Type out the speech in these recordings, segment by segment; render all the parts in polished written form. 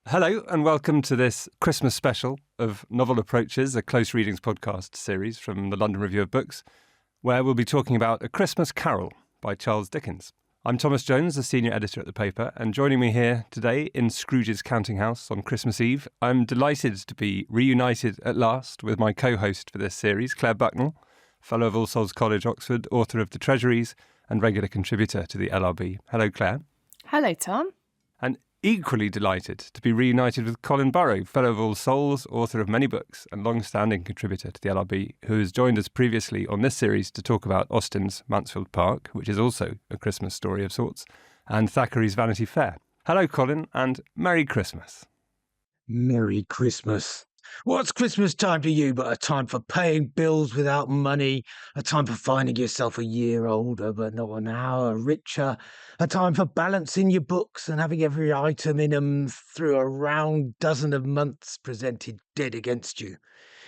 Hello and welcome to this Christmas special of Novel Approaches, a close readings podcast series from the London Review of Books, where we'll be talking about A Christmas Carol by Charles Dickens. I'm Thomas Jones, the senior editor at the paper, and joining me here today in Scrooge's counting house on Christmas Eve, I'm delighted to be reunited at last with my co-host for this series, Clare Bucknell, fellow of All Souls College, Oxford, author of The Treasuries and regular contributor to the LRB. Hello, Clare. Hello, Tom. And equally delighted to be reunited with Colin Burrow, fellow of All Souls, author of many books and long-standing contributor to the LRB, who has joined us previously on this series to talk about Austen's Mansfield Park, which is also a Christmas story of sorts, and Thackeray's Vanity Fair. Hello, Colin, and Merry Christmas. Merry Christmas. What's Christmas time to you but a time for paying bills without money, a time for finding yourself a year older but not an hour richer, a time for balancing your books and having every item in 'em through a round dozen of months presented dead against you.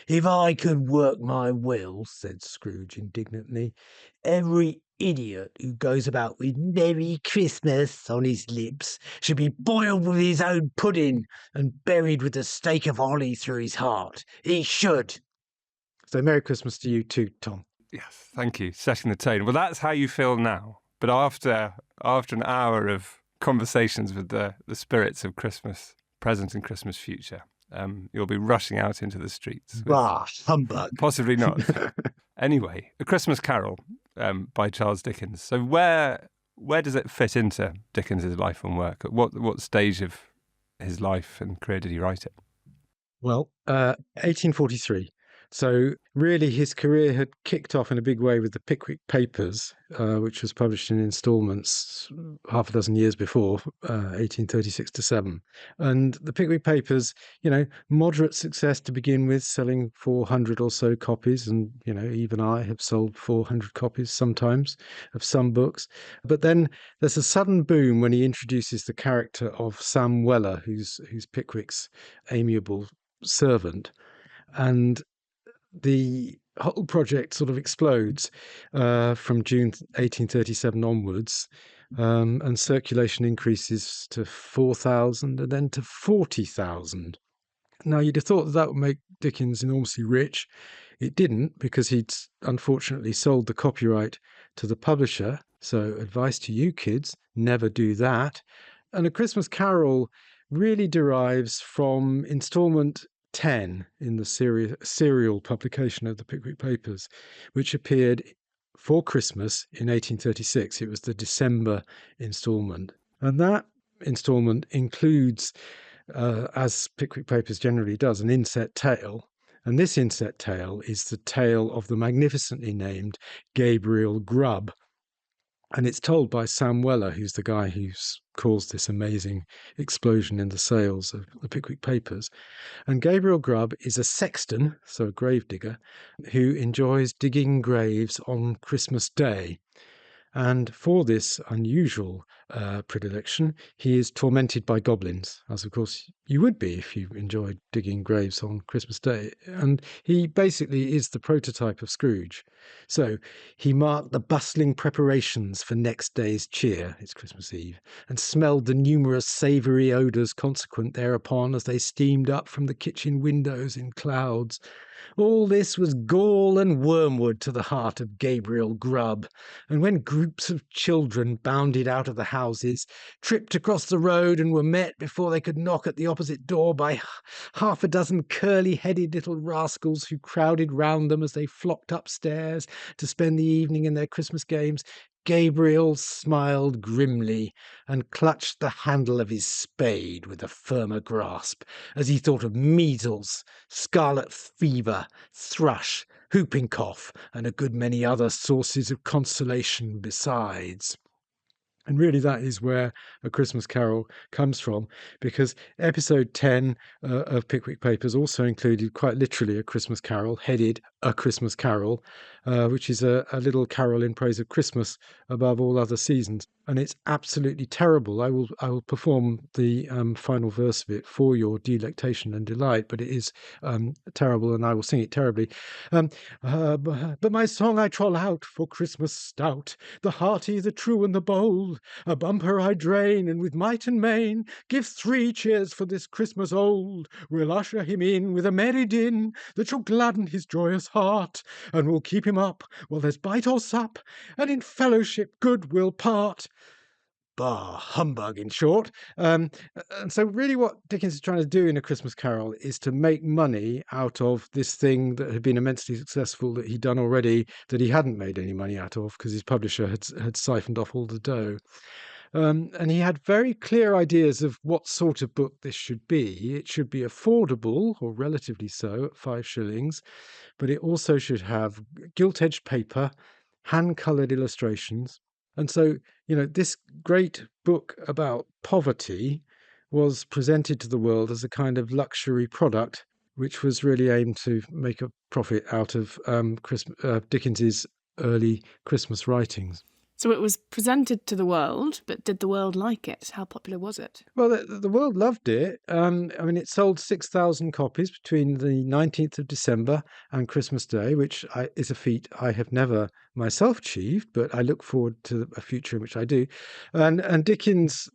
If I could work my will, said Scrooge indignantly, every idiot who goes about with Merry Christmas on his lips should be boiled with his own pudding and buried with a stake of holly through his heart. He should. So Merry Christmas to you too, Tom. Yes, thank you. Setting the tone. Well, that's how you feel now. But after an hour of conversations with the spirits of Christmas present and Christmas future, you'll be rushing out into the streets. Humbug. Possibly not. Anyway, A Christmas Carol by Charles Dickens. So where does it fit into Dickens' life and work? At what stage of his life and career did he write it? Well, 1843. So really his career had kicked off in a big way with the Pickwick Papers, which was published in instalments half a dozen years before, 1836 to 7. And the Pickwick Papers, moderate success to begin with, selling 400 or so copies. And, even I have sold 400 copies sometimes of some books. But then there's a sudden boom when he introduces the character of Sam Weller, who's Pickwick's amiable servant. And the whole project sort of explodes from June 1837 onwards, and circulation increases to 4,000 and then to 40,000. Now, you'd have thought that would make Dickens enormously rich. It didn't, because he'd unfortunately sold the copyright to the publisher. So advice to you kids, never do that. And A Christmas Carol really derives from instalment 10 in the serial publication of the Pickwick Papers, which appeared for Christmas in 1836. It was the December instalment. And that instalment includes, as Pickwick Papers generally does, an inset tale. And this inset tale is the tale of the magnificently named Gabriel Grubb. And it's told by Sam Weller, who's the guy who's caused this amazing explosion in the sales of the Pickwick Papers. And Gabriel Grubb is a sexton, so a gravedigger, who enjoys digging graves on Christmas Day. And for this unusual predilection, he is tormented by goblins, as of course you would be if you enjoyed digging graves on Christmas Day. And he basically is the prototype of Scrooge. So he marked the bustling preparations for next day's cheer, it's Christmas Eve, and smelled the numerous savoury odours consequent thereupon as they steamed up from the kitchen windows in clouds. All this was gall and wormwood to the heart of Gabriel Grubb, and when groups of children bounded out of the houses, tripped across the road, and were met before they could knock at the opposite door by half a dozen curly-headed little rascals who crowded round them as they flocked upstairs to spend the evening in their Christmas games, Gabriel smiled grimly and clutched the handle of his spade with a firmer grasp as he thought of measles, scarlet fever, thrush, whooping cough, and a good many other sources of consolation besides. And really that is where A Christmas Carol comes from, because episode 10 of Pickwick Papers also included quite literally A Christmas Carol, headed A Christmas Carol, which is a little carol in praise of Christmas above all other seasons. And it's absolutely terrible. I will perform the final verse of it for your delectation and delight, but it is terrible, and I will sing it terribly. But my song I troll out for Christmas stout, the hearty, the true, and the bold. gold. A bumper I drain, and with might and main give 3 cheers for this Christmas old. We'll usher him in with a merry din that shall gladden his joyous heart, and we'll keep him up while there's bite or sup, and in fellowship good we'll part. Bah, humbug, in short. And so really what Dickens is trying to do in A Christmas Carol is to make money out of this thing that had been immensely successful that he'd done already, that he hadn't made any money out of because his publisher had siphoned off all the dough. And he had very clear ideas of what sort of book this should be. It should be affordable, or relatively so, at 5 shillings, but it also should have gilt-edged paper, hand-coloured illustrations. And so, this great book about poverty was presented to the world as a kind of luxury product, which was really aimed to make a profit out of Dickens's early Christmas writings. So it was presented to the world, but did the world like it? How popular was it? Well, the world loved it. It sold 6,000 copies between the 19th of December and Christmas Day, which is a feat I have never myself achieved, but I look forward to a future in which I do. And Dickens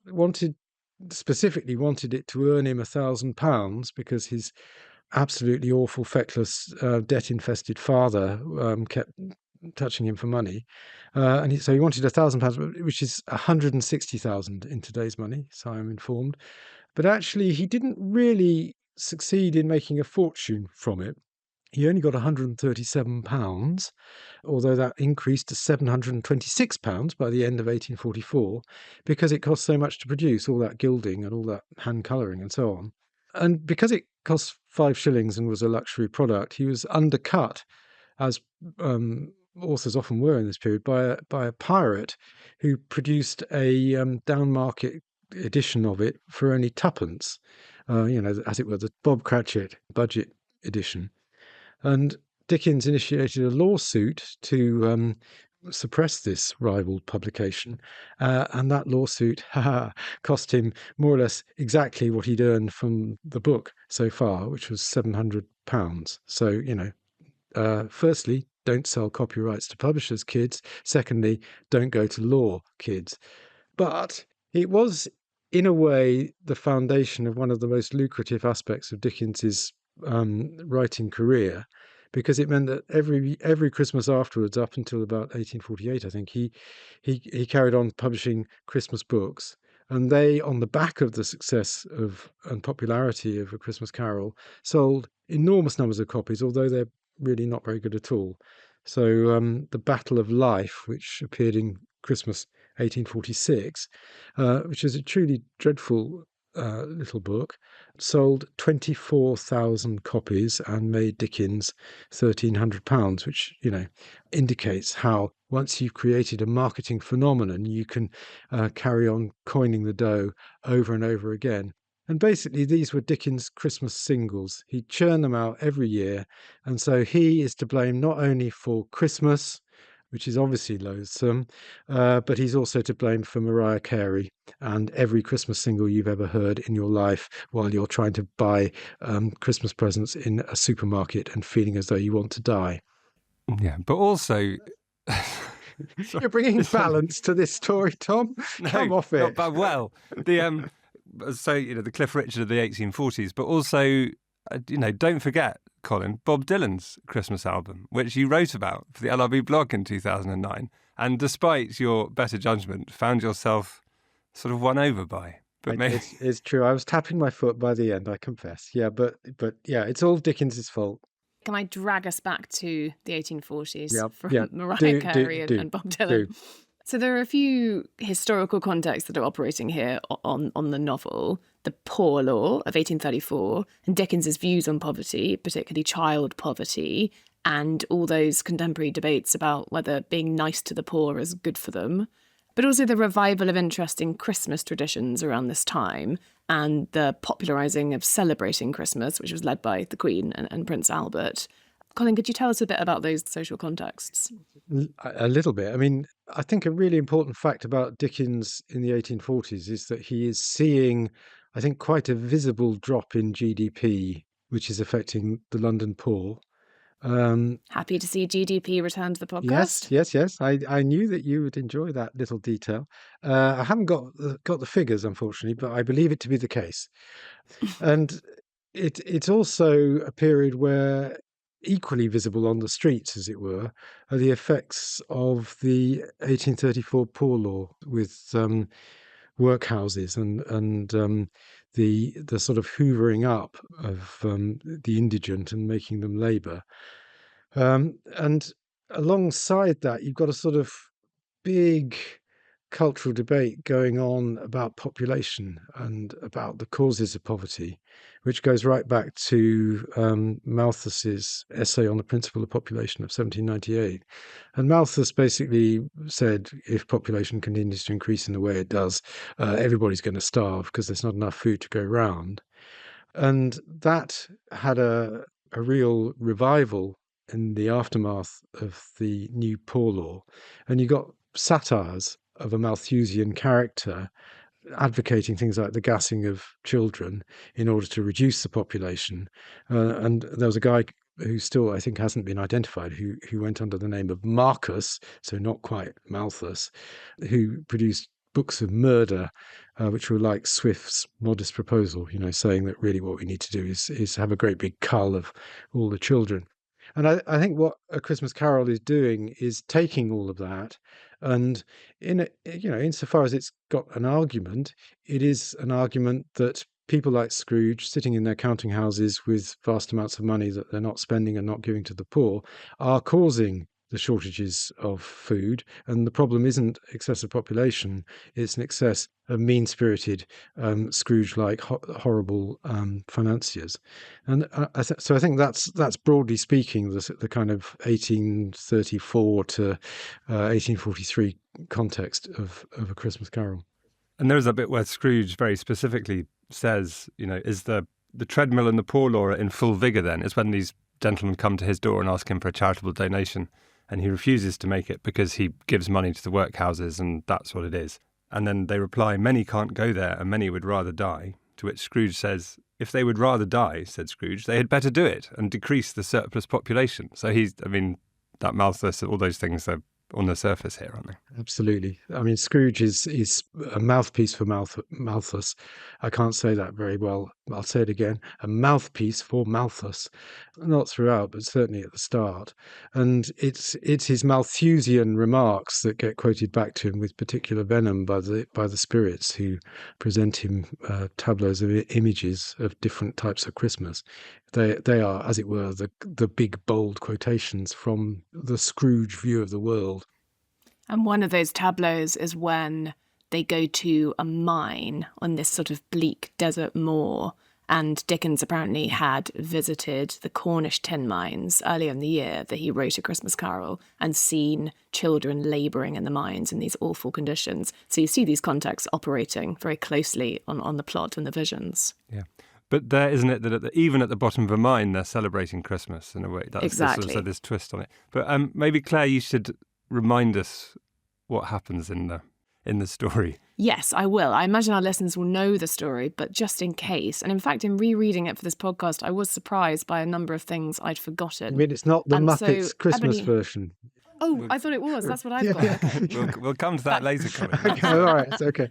specifically wanted it to earn him £1,000 because his absolutely awful, feckless, debt-infested father kept touching him for money, so he wanted £1,000, which is 160,000 in today's money, so I'm informed. But actually, he didn't really succeed in making a fortune from it. He only got £137, although that increased to £726 by the end of 1844, because it cost so much to produce, all that gilding and all that hand colouring and so on. And because it cost 5 shillings and was a luxury product, he was undercut, as authors often were in this period, by a pirate who produced a down-market edition of it for only 2pence, as it were, the Bob Cratchit budget edition. And Dickens initiated a lawsuit to suppress this rival publication, and that lawsuit cost him more or less exactly what he'd earned from the book so far, which was £700. So, firstly, don't sell copyrights to publishers, kids. Secondly, don't go to law, kids. But it was, in a way, the foundation of one of the most lucrative aspects of Dickens's writing career, because it meant that every Christmas afterwards, up until about 1848, I think, he carried on publishing Christmas books. And they, on the back of the success and popularity of A Christmas Carol, sold enormous numbers of copies, although they're really not very good at all. So The Battle of Life, which appeared in Christmas 1846, which is a truly dreadful little book, sold 24,000 copies and made Dickens £1,300, which, indicates how once you've created a marketing phenomenon, you can carry on coining the dough over and over again. And basically, these were Dickens' Christmas singles. He churned them out every year. And so he is to blame not only for Christmas, which is obviously loathsome, but he's also to blame for Mariah Carey and every Christmas single you've ever heard in your life while you're trying to buy Christmas presents in a supermarket and feeling as though you want to die. Yeah, but also... You're bringing balance to this story, Tom. No, come off it. But well, the Cliff Richard of the 1840s, but also, don't forget, Colin, Bob Dylan's Christmas album, which you wrote about for the LRB blog in 2009, and despite your better judgment, found yourself sort of won over by. But it's true. I was tapping my foot by the end, I confess. Yeah, but yeah, it's all Dickens's fault. Can I drag us back to the 1840s from Mariah Carey and Bob Dylan? So there are a few historical contexts that are operating here on the novel. The Poor Law of 1834 and Dickens's views on poverty, particularly child poverty, and all those contemporary debates about whether being nice to the poor is good for them. But also the revival of interest in Christmas traditions around this time and the popularising of celebrating Christmas, which was led by the Queen and Prince Albert. Colin, could you tell us a bit about those social contexts? A little bit. I mean, I think a really important fact about Dickens in the 1840s is that he is seeing, I think, quite a visible drop in GDP, which is affecting the London poor. Happy to see GDP return to the podcast. Yes. I knew that you would enjoy that little detail. I haven't got the figures, unfortunately, but I believe it to be the case. And it's also a period where equally visible on the streets, as it were, are the effects of the 1834 Poor Law with workhouses and the sort of hoovering up of the indigent and making them labour. And alongside that, you've got a sort of big cultural debate going on about population and about the causes of poverty, which goes right back to Malthus's essay on the principle of population of 1798. And Malthus basically said, if population continues to increase in the way it does, everybody's going to starve because there's not enough food to go round. And that had a real revival in the aftermath of the new Poor Law. And you got satires of a Malthusian character advocating things like the gassing of children in order to reduce the population. And there was a guy who still, I think, hasn't been identified, who went under the name of Marcus, so not quite Malthus, who produced books of murder, which were like Swift's Modest Proposal, saying that really what we need to do is have a great big cull of all the children. And I think what A Christmas Carol is doing is taking all of that, and insofar as it's got an argument, it is an argument that people like Scrooge, sitting in their counting houses with vast amounts of money that they're not spending and not giving to the poor, are causing the shortages of food. And the problem isn't excessive population, it's an excess of mean-spirited Scrooge-like horrible financiers. And so I think that's broadly speaking the kind of 1834 to 1843 context of A Christmas Carol. And there's a bit where Scrooge very specifically says, is the treadmill and the Poor Law in full vigour then? It's when these gentlemen come to his door and ask him for a charitable donation. And he refuses to make it because he gives money to the workhouses and that's what it is. And then they reply, many can't go there and many would rather die. To which Scrooge says, if they would rather die, said Scrooge, they had better do it and decrease the surplus population. So that Malthus, all those things are on the surface here, aren't they? Absolutely. I mean, Scrooge is a mouthpiece for Malthus. I can't say that very well. I'll say it again. A mouthpiece for Malthus. Not throughout, but certainly at the start. And it's his Malthusian remarks that get quoted back to him with particular venom by the spirits who present him tableaus of images of different types of Christmas. They are, as it were, the big, bold quotations from the Scrooge view of the world. And one of those tableaus is when they go to a mine on this sort of bleak desert moor. And Dickens apparently had visited the Cornish tin mines earlier in the year that he wrote A Christmas Carol and seen children labouring in the mines in these awful conditions. So you see these contexts operating very closely on the plot and the visions. Yeah. But there, isn't it, that even at the bottom of a mine, they're celebrating Christmas in a way. That's exactly. So this twist on it. But maybe, Claire, you should remind us what happens in the story. Yes, I will. I imagine our listeners will know the story, but just in case. And in fact, in rereading it for this podcast, I was surprised by a number of things I'd forgotten. I mean, it's not the Muppets Christmas version. Oh, I thought it was. That's what I've got. We'll come to that later, Colin. Okay, all right, it's okay.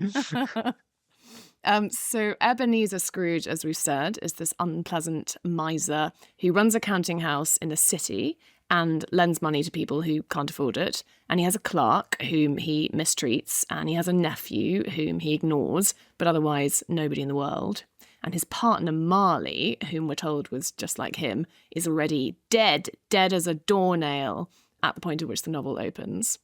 So Ebenezer Scrooge, as we've said, is this unpleasant miser who runs a counting house in the city and lends money to people who can't afford it. And he has a clerk whom he mistreats, and he has a nephew whom he ignores, but otherwise nobody in the world. And his partner Marley, whom we're told was just like him, is already dead as a doornail at the point at which the novel opens.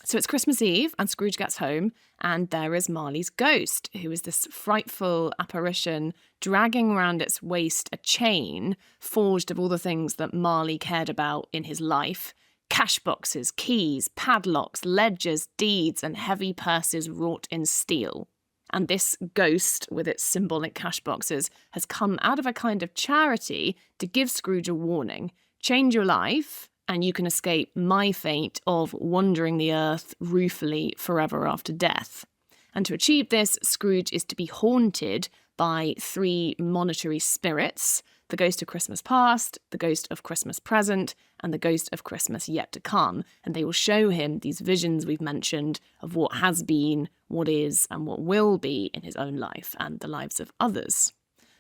So it's Christmas Eve, and Scrooge gets home, and there is Marley's ghost, who is this frightful apparition dragging around its waist a chain forged of all the things that Marley cared about in his life: cash boxes, keys, padlocks, ledgers, deeds, and heavy purses wrought in steel. And this ghost, with its symbolic cash boxes, has come out of a kind of charity to give Scrooge a warning. Change your life, and you can escape my fate of wandering the earth ruefully forever after death. And to achieve this, Scrooge is to be haunted by 3 monetary spirits, the ghost of Christmas past, the ghost of Christmas present, and the ghost of Christmas yet to come. And they will show him these visions we've mentioned of what has been, what is, and what will be in his own life and the lives of others.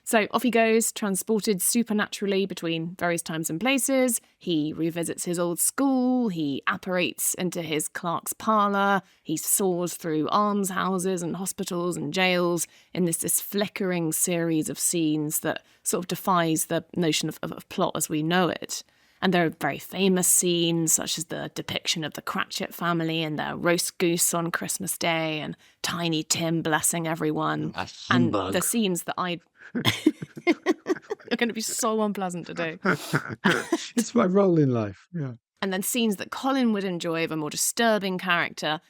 So off he goes, transported supernaturally between various times and places. He revisits his old school, he apparates into his clerk's parlour, he soars through almshouses and hospitals and jails in this flickering series of scenes that sort of defies the notion of plot as we know it. And there are very famous scenes, such as the depiction of the Cratchit family and their roast goose on Christmas Day and Tiny Tim blessing everyone. And the scenes that are going to be so unpleasant to do. It's my role in life, yeah. And then scenes that Colin would enjoy of a more disturbing character,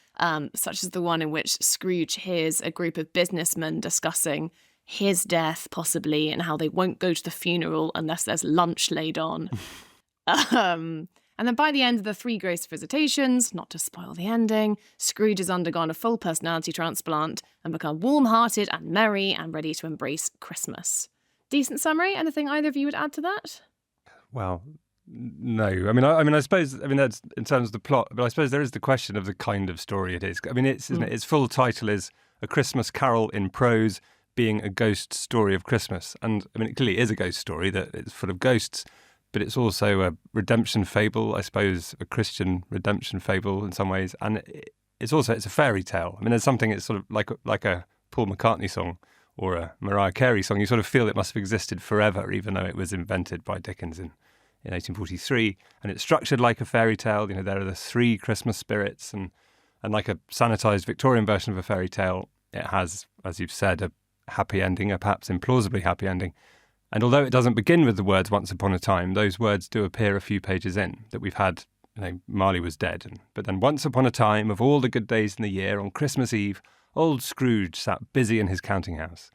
such as the one in which Scrooge hears a group of businessmen discussing his death, possibly, and how they won't go to the funeral unless there's lunch laid on. And then by the end of the 3 ghost visitations, not to spoil the ending, Scrooge has undergone a full personality transplant and become warm-hearted and merry and ready to embrace Christmas. Decent summary? Anything either of you would add to that? Well, no. I suppose that's in terms of the plot, but I suppose there is the question of the kind of story it is. I mean, isn't it? Its full title is A Christmas Carol in Prose, being a ghost story of Christmas. And I mean, it clearly is a ghost story that it's full of ghosts. But it's also a redemption fable, I suppose, a Christian redemption fable in some ways. And it's a fairy tale. I mean, there's something, it's sort of like a Paul McCartney song or a Mariah Carey song. You sort of feel it must have existed forever, even though it was invented by Dickens in 1843. And it's structured like a fairy tale. You know, there are the 3 Christmas spirits and like a sanitized Victorian version of a fairy tale, it has, as you've said, a happy ending, a perhaps implausibly happy ending. And although it doesn't begin with the words "once upon a time," those words do appear a few pages in, that we've had, Marley was dead. But then once upon a time, of all the good days in the year, on Christmas Eve, old Scrooge sat busy in his counting house.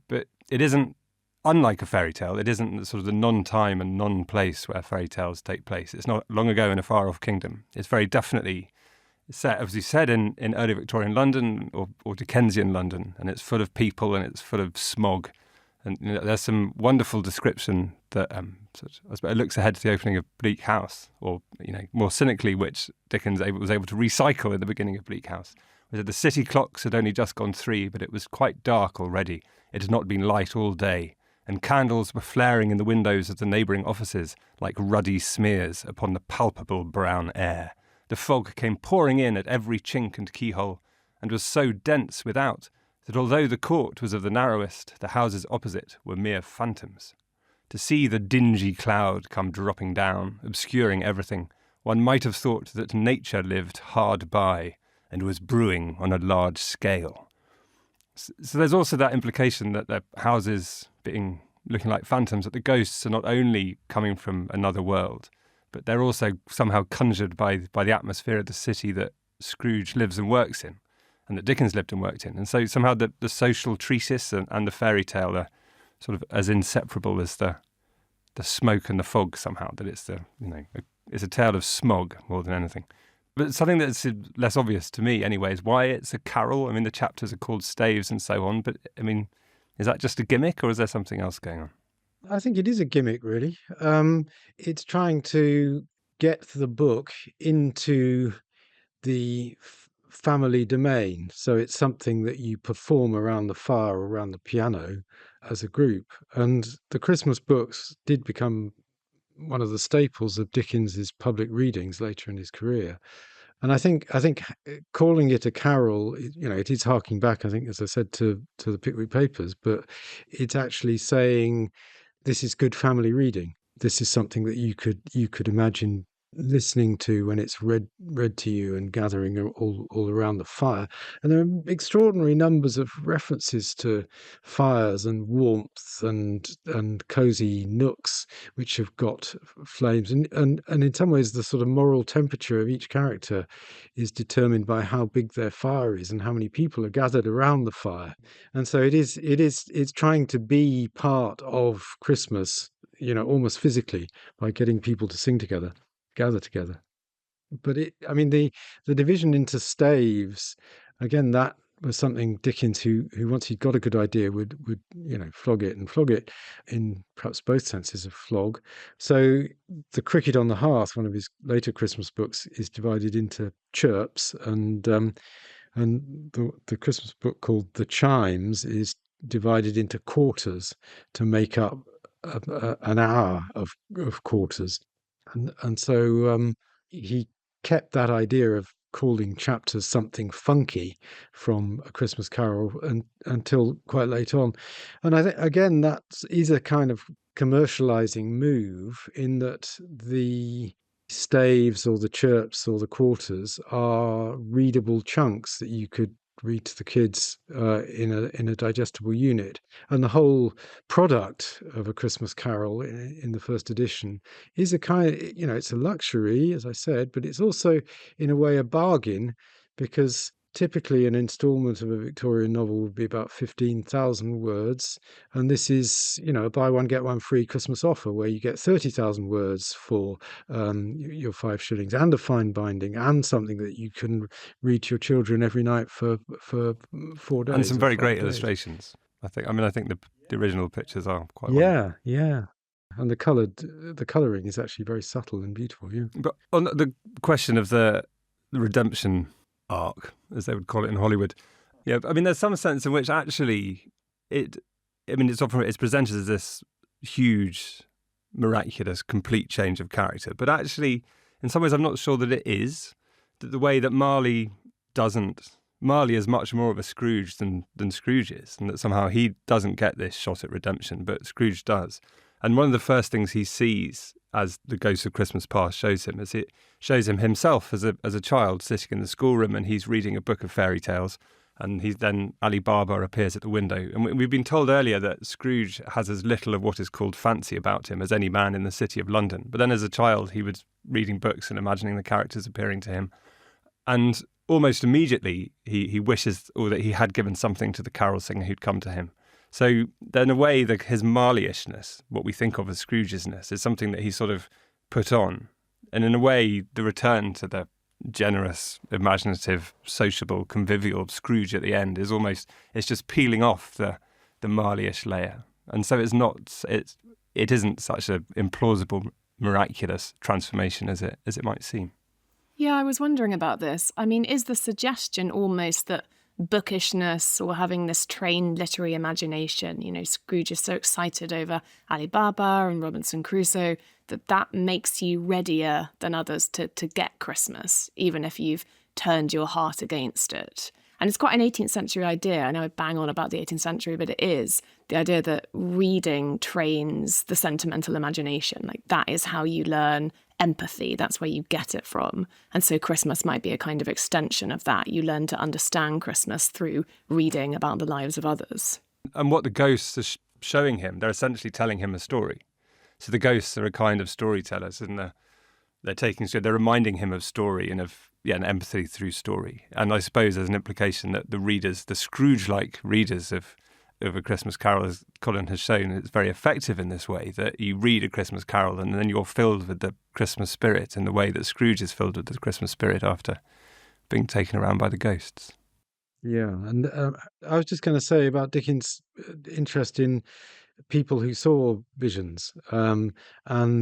But it isn't, unlike a fairy tale, it isn't sort of the non-time and non-place where fairy tales take place. It's not long ago in a far-off kingdom. It's very definitely set, as you said, in early Victorian London or Dickensian London, and it's full of people and it's full of smog. And there's some wonderful description that it looks ahead to the opening of Bleak House, or more cynically, which Dickens was able to recycle in the beginning of Bleak House. The city clocks had only just gone 3, but it was quite dark already. It had not been light all day, and candles were flaring in the windows of the neighbouring offices like ruddy smears upon the palpable brown air. The fog came pouring in at every chink and keyhole, and was so dense without that although the court was of the narrowest, the houses opposite were mere phantoms. To see the dingy cloud come dropping down, obscuring everything, one might have thought that nature lived hard by and was brewing on a large scale. So there's also that implication that the houses looking like phantoms, that the ghosts are not only coming from another world, but they're also somehow conjured by the atmosphere of the city that Scrooge lives and works in, and that Dickens lived and worked in. And so somehow the social treatise and the fairy tale are sort of as inseparable as the smoke and the fog somehow, that it's it's a tale of smog more than anything. But something that's less obvious to me anyway is why it's a carol. I mean, the chapters are called staves and so on, but I mean, is that just a gimmick or is there something else going on? I think it is a gimmick, really. It's trying to get the book into the family domain. So it's something that you perform around the fire or around the piano as a group. And the Christmas books did become one of the staples of Dickens's public readings later in his career. And I think calling it a carol, it is harking back, I think, as I said, to the Pickwick Papers, but it's actually saying this is good family reading. This is something that you could imagine listening to when it's read to you and gathering all around the fire. And there are extraordinary numbers of references to fires and warmth and cozy nooks which have got flames. And in some ways the sort of moral temperature of each character is determined by how big their fire is and how many people are gathered around the fire. And so it's trying to be part of Christmas, almost physically, by getting people to sing together, gather together. But the division into staves, again, that something Dickens, who once he'd got a good idea, would flog it in perhaps both senses of flog. So the Cricket on the Hearth, one of his later Christmas books, is divided into chirps, and the Christmas book called The Chimes is divided into quarters to make up an hour of quarters, and so he kept that idea of calling chapters something funky from A Christmas Carol until quite late on. And I think, again, that is a kind of commercializing move, in that the staves or the chirps or the quarters are readable chunks that you could read to the kids in a digestible unit. And the whole product of A Christmas Carol in the first edition is a kind of, it's a luxury, as I said, but it's also in a way a bargain, because typically an installment of a Victorian novel would be about 15,000 words, and this is, a buy one get one free Christmas offer where you get 30,000 words for your 5 shillings, and a fine binding, and something that you can read to your children every night for 4 days. And some very great days. Illustrations. I think the original pictures are quite wonderful. Yeah. And the colouring is actually very subtle and beautiful. Yeah. But on the question of the redemption arc, as they would call it in Hollywood, there's some sense in which actually it's presented as this huge, miraculous, complete change of character, but actually, in some ways, I'm not sure that it is. That the way that Marley is much more of a Scrooge than Scrooge is, and that somehow he doesn't get this shot at redemption, but Scrooge does. And one of the first things he sees, as the Ghost of Christmas Past shows him, is it shows him himself as a child sitting in the schoolroom, and he's reading a book of fairy tales, and then Ali Baba appears at the window. And we've been told earlier that Scrooge has as little of what is called fancy about him as any man in the city of London. But then as a child, he was reading books and imagining the characters appearing to him. And almost immediately, he wishes, or that he had given something to the carol singer who'd come to him. So in a way, his Marleyishness, what we think of as Scroogesness, is something that he sort of put on. And in a way, the return to the generous, imaginative, sociable, convivial Scrooge at the end is it's just peeling off the Marleyish layer. And so it isn't such an implausible, miraculous transformation as it might seem. Yeah, I was wondering about this. I mean, is the suggestion almost that bookishness, or having this trained literary imagination, Scrooge is so excited over Ali Baba and Robinson Crusoe, that makes you readier than others to get Christmas, even if you've turned your heart against it? And it's quite an 18th century idea. I know I bang on about the 18th century, but it is the idea that reading trains the sentimental imagination. Like, that is how you learn empathy. That's where you get it from. And so Christmas might be a kind of extension of that. You learn to understand Christmas through reading about the lives of others. And what the ghosts are showing him, they're essentially telling him a story. So the ghosts are a kind of storytellers, and they're reminding him of story and of an empathy through story. And I suppose there's an implication that the Scrooge-like readers of A Christmas Carol, as Colin has shown, it's very effective in this way, that you read A Christmas Carol and then you're filled with the Christmas spirit in the way that Scrooge is filled with the Christmas spirit after being taken around by the ghosts. Yeah, and I was just going to say about Dickens' interest in people who saw visions and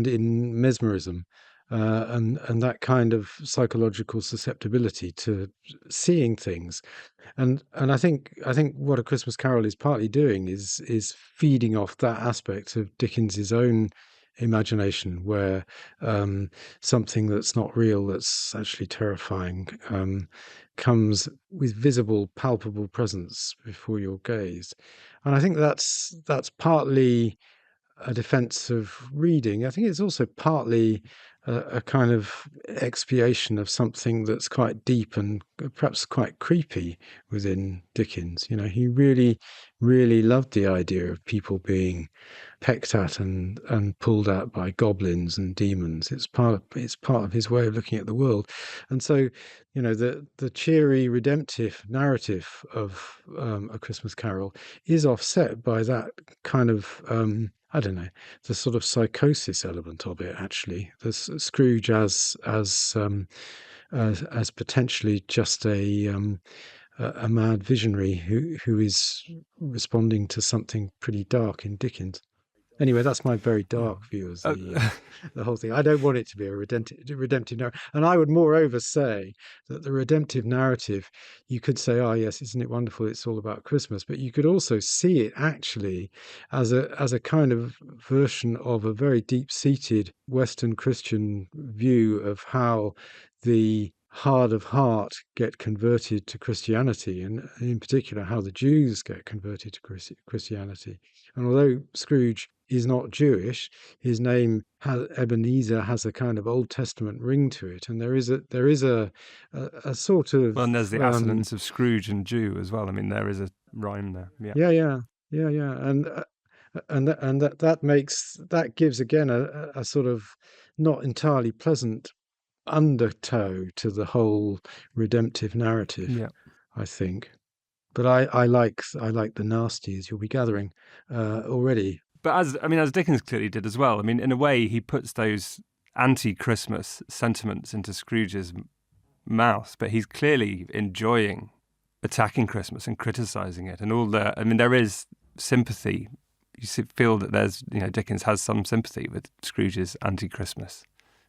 in mesmerism. And that kind of psychological susceptibility to seeing things, and I think what A Christmas Carol is partly doing is feeding off that aspect of Dickens's own imagination, where something that's not real, that's actually terrifying, comes with visible, palpable presence before your gaze. And I think that's partly a defense of reading. I think it's also partly a kind of expiation of something that's quite deep and perhaps quite creepy within Dickens. He really, really loved the idea of people being pecked at and pulled at by goblins and demons. It's part of his way of looking at the world. And so, the cheery, redemptive narrative of A Christmas Carol is offset by that kind of the sort of psychosis element of it. Actually, the Scrooge as potentially just a a mad visionary who is responding to something pretty dark in Dickens. Anyway, that's my very dark view of the whole thing. I don't want it to be a redemptive narrative. And I would moreover say that the redemptive narrative, you could say, oh, yes, isn't it wonderful? It's all about Christmas. But you could also see it actually as a kind of version of a very deep-seated Western Christian view of how the hard of heart get converted to Christianity, and in particular how the Jews get converted to Christianity. And although Scrooge is not Jewish, his name Ebenezer has a kind of Old Testament ring to it, and there is a sort of and there's the assonance of Scrooge and Jew as well. I mean, there is a rhyme there. Yeah, and that gives again a sort of not entirely pleasant undertow to the whole redemptive narrative, I think. But I like the nasty, as you'll be gathering already. But as Dickens clearly did as well. I mean, in a way, he puts those anti-Christmas sentiments into Scrooge's mouth, but he's clearly enjoying attacking Christmas and criticising it, and all the. I mean, there is sympathy. You feel that there's, Dickens has some sympathy with Scrooge's anti-Christmas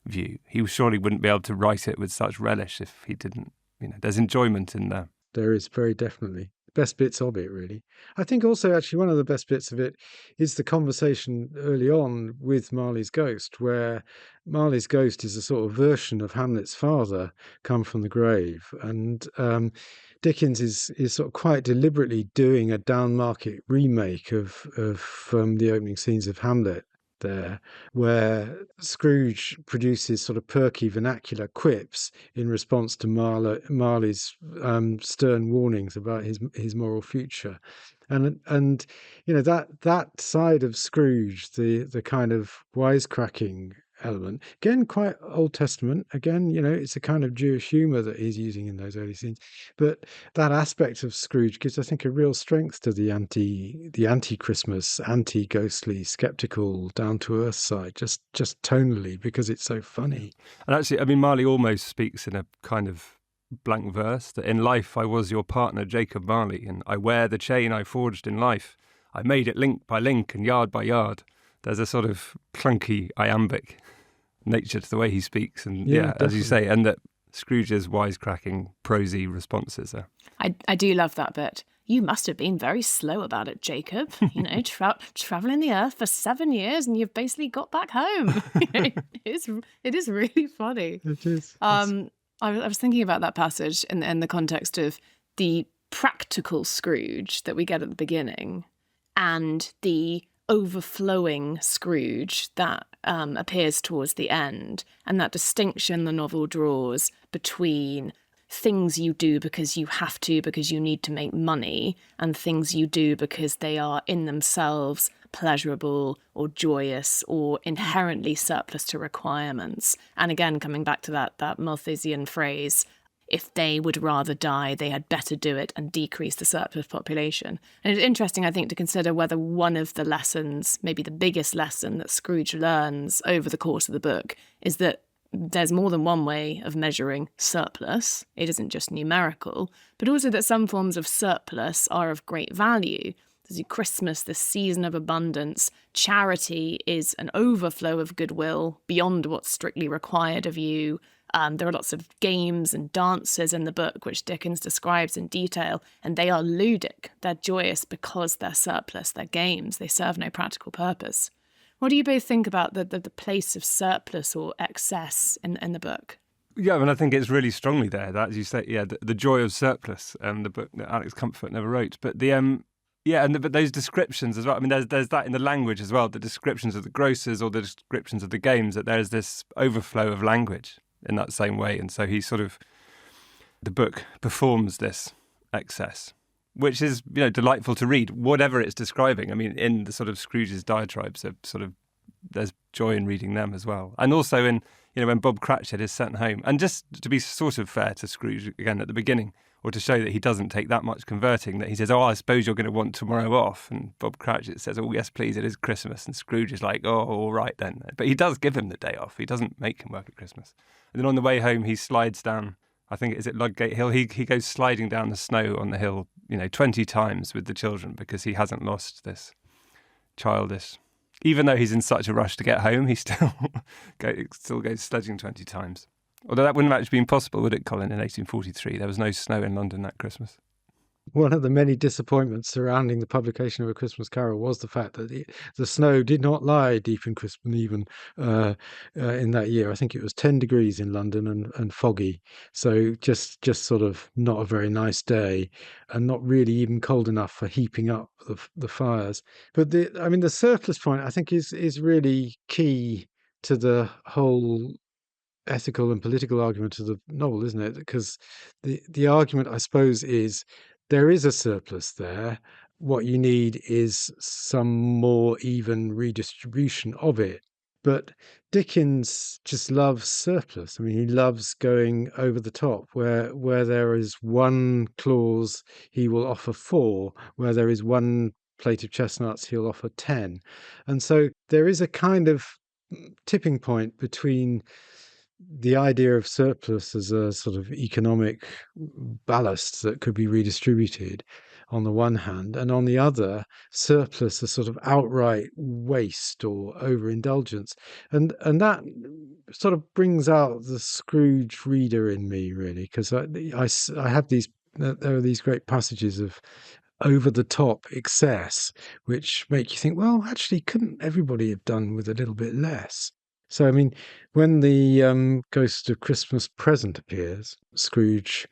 view. He surely wouldn't be able to write it with such relish if he didn't. There's enjoyment in there. There is, very definitely. Best bits of it, really. I think also, actually, one of the best bits of it is the conversation early on with Marley's ghost, where Marley's ghost is a sort of version of Hamlet's father come from the grave. And Dickens is sort of quite deliberately doing a downmarket remake of the opening scenes of Hamlet there, where Scrooge produces sort of perky vernacular quips in response to Marley's stern warnings about his moral future, and that side of Scrooge, the kind of wisecracking element, again quite Old Testament, again it's a kind of Jewish humor that he's using in those early scenes, but that aspect of Scrooge gives, I think, a real strength to the anti-Christmas, anti-ghostly, skeptical, down-to-earth side, just tonally, because it's so funny. And actually, I mean, Marley almost speaks in a kind of blank verse that in life I was your partner Jacob Marley, and I wear the chain I forged in life. I made it link by link and yard by yard. There's a sort of clunky iambic nature to the way he speaks, and as you say, and that Scrooge's wisecracking, prosy responses are. I do love that bit. You must have been very slow about it, Jacob. Traveling the earth for 7 years, and you've basically got back home. It is really funny. It is. I was thinking about that passage in the context of the practical Scrooge that we get at the beginning, and the overflowing Scrooge that appears towards the end, and that distinction the novel draws between things you do because you have to, because you need to make money, and things you do because they are in themselves pleasurable or joyous or inherently surplus to requirements. And again, coming back to that Malthusian phrase, if they would rather die, they had better do it and decrease the surplus population. And it's interesting, I think, to consider whether one of the lessons, maybe the biggest lesson that Scrooge learns over the course of the book, is that there's more than one way of measuring surplus. It isn't just numerical, but also that some forms of surplus are of great value. There's Christmas, the season of abundance. Charity is an overflow of goodwill beyond what's strictly required of you. There are lots of games and dances in the book, which Dickens describes in detail, and they are ludic. They're joyous because they're surplus. They're games. They serve no practical purpose. What do you both think about the place of surplus or excess in the book? Yeah, I mean, I think it's really strongly there. That, as you say, the joy of surplus, the book that Alex Comfort never wrote. But but those descriptions as well. I mean, there's that in the language as well. The descriptions of the grocers or the descriptions of the games. That there's this overflow of language in that same way, and so the book performs this excess, which is delightful to read, whatever it's describing. I mean, in the sort of Scrooge's diatribes, there's joy in reading them as well, and also in when Bob Cratchit is sent home, and just to be sort of fair to Scrooge again at the beginning, or to show that he doesn't take that much converting, that he says, "Oh, I suppose you're going to want tomorrow off," and Bob Cratchit says, "Oh, yes, please, it is Christmas," and Scrooge is like, "Oh, all right then," but he does give him the day off. He doesn't make him work at Christmas. And then on the way home, he slides down, I think, is it Ludgate Hill? He goes sliding down the snow on the hill, 20 times with the children because he hasn't lost this childish. Even though he's in such a rush to get home, he still goes sledging 20 times. Although that wouldn't have actually been possible, would it, Colin, in 1843? There was no snow in London that Christmas. One of the many disappointments surrounding the publication of A Christmas Carol was the fact that the snow did not lie deep in Crispin even in that year. I think it was 10 degrees in London and foggy. So just sort of not a very nice day and not really even cold enough for heaping up the fires. But the surplus point, I think, is really key to the whole ethical and political argument of the novel, isn't it? Because the argument, I suppose, is there is a surplus there. What you need is some more even redistribution of it. But Dickens just loves surplus. I mean, he loves going over the top. Where there is one clause, he will offer 4. Where there is one plate of chestnuts, he'll offer 10. And so there is a kind of tipping point between the idea of surplus as a sort of economic ballast that could be redistributed on the one hand, and on the other, surplus as sort of outright waste or overindulgence. And that sort of brings out the Scrooge reader in me, really, because I have there are these great passages of over-the-top excess, which make you think, well, actually, couldn't everybody have done with a little bit less? So, I mean, when the Ghost of Christmas Present appears, Scrooge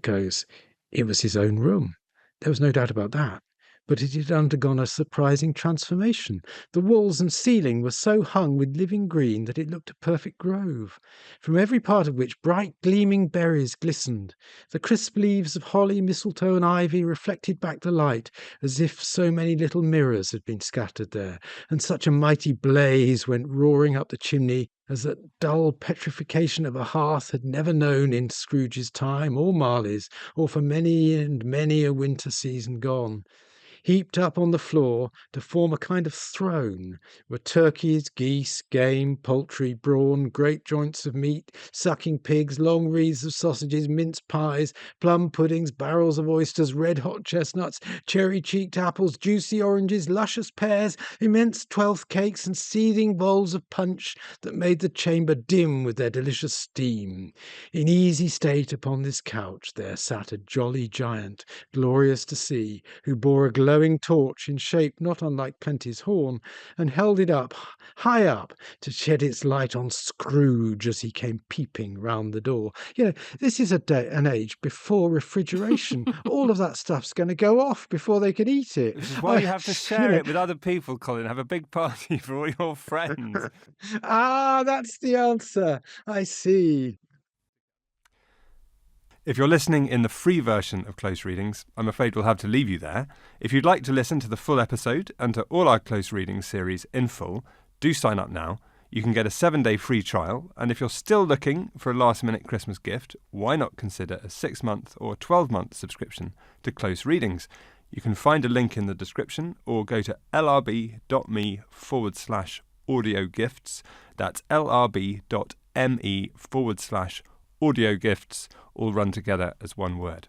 goes, it was his own room. There was no doubt about that. But it had undergone a surprising transformation. The walls and ceiling were so hung with living green that it looked a perfect grove, from every part of which bright gleaming berries glistened. The crisp leaves of holly, mistletoe, and ivy reflected back the light, as if so many little mirrors had been scattered there, and such a mighty blaze went roaring up the chimney as that dull petrification of a hearth had never known in Scrooge's time, or Marley's, or for many and many a winter season gone. Heaped up on the floor to form a kind of throne were turkeys, geese, game, poultry, brawn, great joints of meat, sucking pigs, long wreaths of sausages, mince pies, plum puddings, barrels of oysters, red-hot chestnuts, cherry-cheeked apples, juicy oranges, luscious pears, immense twelfth cakes, and seething bowls of punch that made the chamber dim with their delicious steam. In easy state upon this couch there sat a jolly giant, glorious to see, who bore a glowing torch in shape not unlike Plenty's horn, and held it up, high up, to shed its light on Scrooge as he came peeping round the door. This is an age before refrigeration. All of that stuff's going to go off before they can eat it. This is why you have to share it with other people, Colin. Have a big party for all your friends. That's the answer. I see. If you're listening in the free version of Close Readings, I'm afraid we'll have to leave you there. If you'd like to listen to the full episode and to all our Close Readings series in full, do sign up now. You can get a 7-day free trial, and if you're still looking for a last-minute Christmas gift, why not consider a 6-month or 12-month subscription to Close Readings? You can find a link in the description or go to lrb.me/audio gifts. That's lrb.me/audio gifts, all run together as one word.